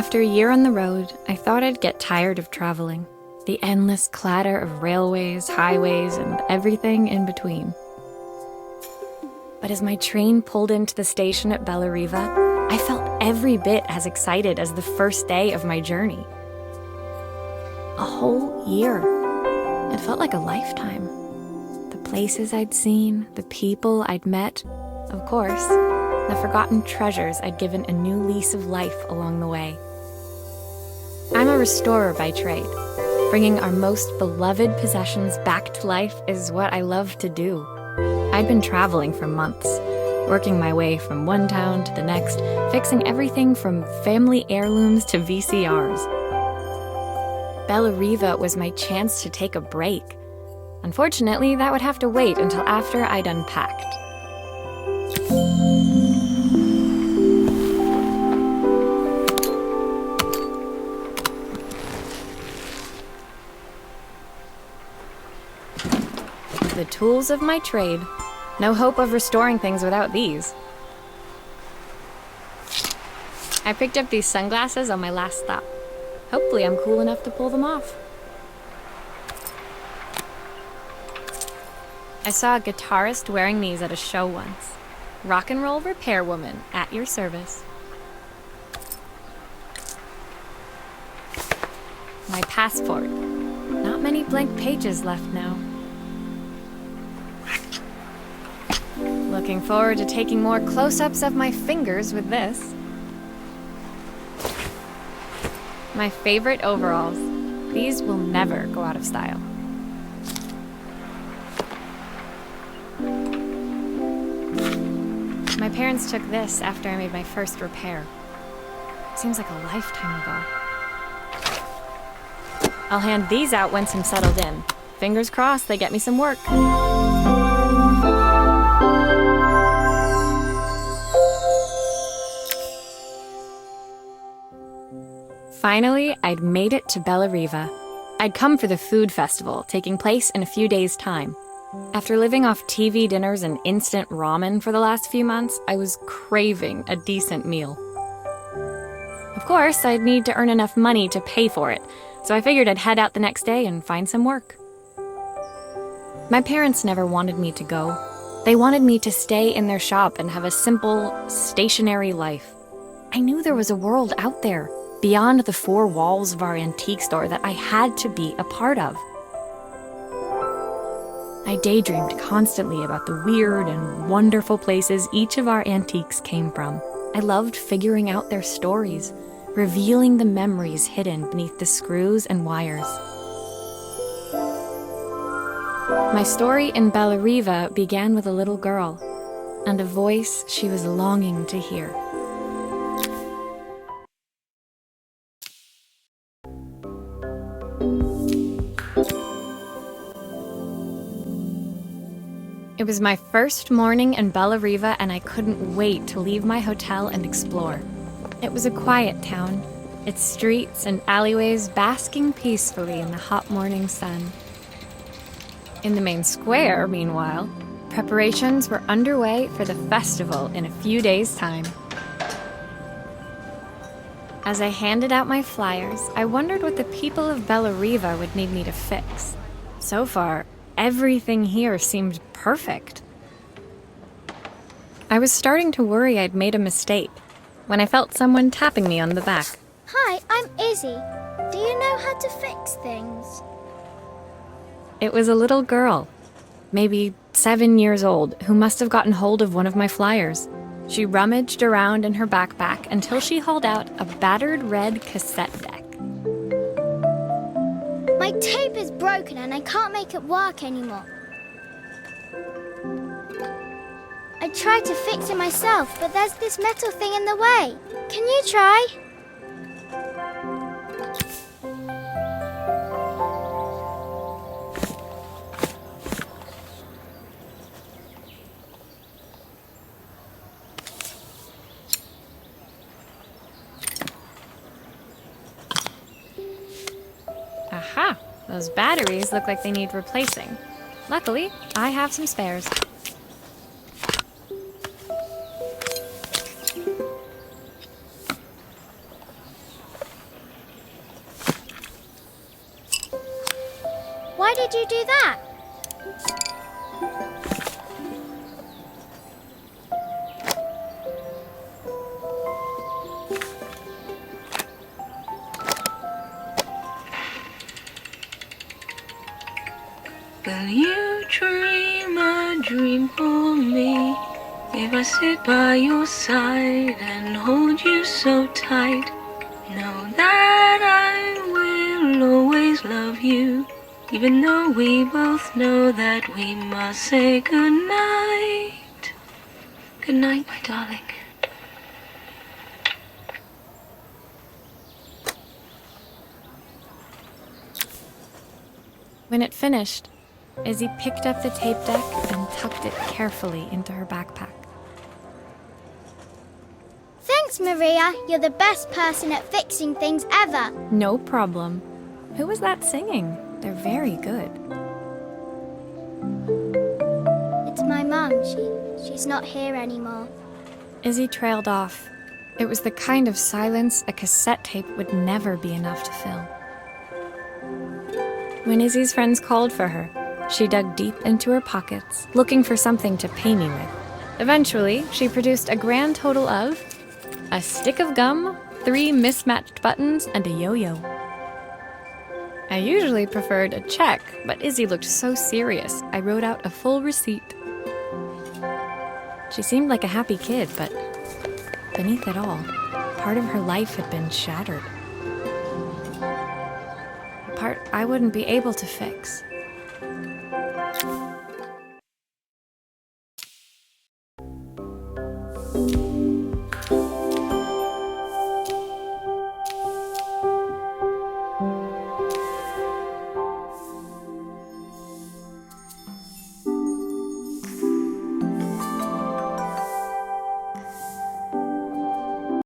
After a year on the road, I thought I'd get tired of traveling. The endless clatter of railways, highways, and everything in between. But as my train pulled into the station at Bellariva, I felt every bit as excited as the first day of my journey. A whole year. It felt like a lifetime. The places I'd seen, the people I'd met, of course, the forgotten treasures I'd given a new lease of life along the way. I'm a restorer by trade. Bringing our most beloved possessions back to life is what I love to do. I'd been traveling for months, working my way from one town to the next, fixing everything from family heirlooms to VCRs. Bellariva was my chance to take a break. Unfortunately, that would have to wait until after I'd unpacked. The tools of my trade. No hope of restoring things without these. I picked up these sunglasses on my last stop. Hopefully I'm cool enough to pull them off. I saw a guitarist wearing these at a show once. Rock and roll repair woman, at your service. My passport. Not many blank pages left now. Looking forward to taking more close-ups of my fingers with this. My favorite overalls. These will never go out of style. My parents took this after I made my first repair. Seems like a lifetime ago. I'll hand these out once I'm settled in. Fingers crossed they get me some work. Finally, I'd made it to Bellariva. I'd come for the food festival, taking place in a few days' time. After living off TV dinners and instant ramen for the last few months, I was craving a decent meal. Of course, I'd need to earn enough money to pay for it, so I figured I'd head out the next day and find some work. My parents never wanted me to go. They wanted me to stay in their shop and have a simple, stationary life. I knew there was a world out there, beyond the four walls of our antique store, that I had to be a part of. I daydreamed constantly about the weird and wonderful places each of our antiques came from. I loved figuring out their stories, revealing the memories hidden beneath the screws and wires. My story in Bellariva began with a little girl and a voice she was longing to hear. It was my first morning in Bellariva, and I couldn't wait to leave my hotel and explore. It was a quiet town, its streets and alleyways basking peacefully in the hot morning sun. In the main square, meanwhile, preparations were underway for the festival in a few days' time. As I handed out my flyers, I wondered what the people of Bellariva would need me to fix. So far, everything here seemed perfect. I was starting to worry I'd made a mistake when I felt someone tapping me on the back. Hi, I'm Izzy. Do you know how to fix things? It was a little girl, maybe 7 years old, who must have gotten hold of one of my flyers. She rummaged around in her backpack until she hauled out a battered red cassette deck. My tape is broken and I can't make it work anymore. I tried to fix it myself, but there's this metal thing in the way. Can you try? Aha! Those batteries look like they need replacing. Luckily, I have some spares. Why did you do that? Will you dream a dream for me? If I sit by your side and hold you so tight, know that I will always love you, even though we both know that we must say goodnight. Good night, my darling. When it finished, Izzy picked up the tape deck and tucked it carefully into her backpack. Thanks, Maria. You're the best person at fixing things ever. No problem. Who was that singing? They're very good. It's my mum. She's not here anymore. Izzy trailed off. It was the kind of silence a cassette tape would never be enough to fill. When Izzy's friends called for her, she dug deep into her pockets, looking for something to pay me with. Eventually, she produced a grand total of a stick of gum, 3 mismatched buttons, and a yo-yo. I usually preferred a check, but Izzy looked so serious, I wrote out a full receipt. She seemed like a happy kid, but beneath it all, part of her life had been shattered. A part I wouldn't be able to fix.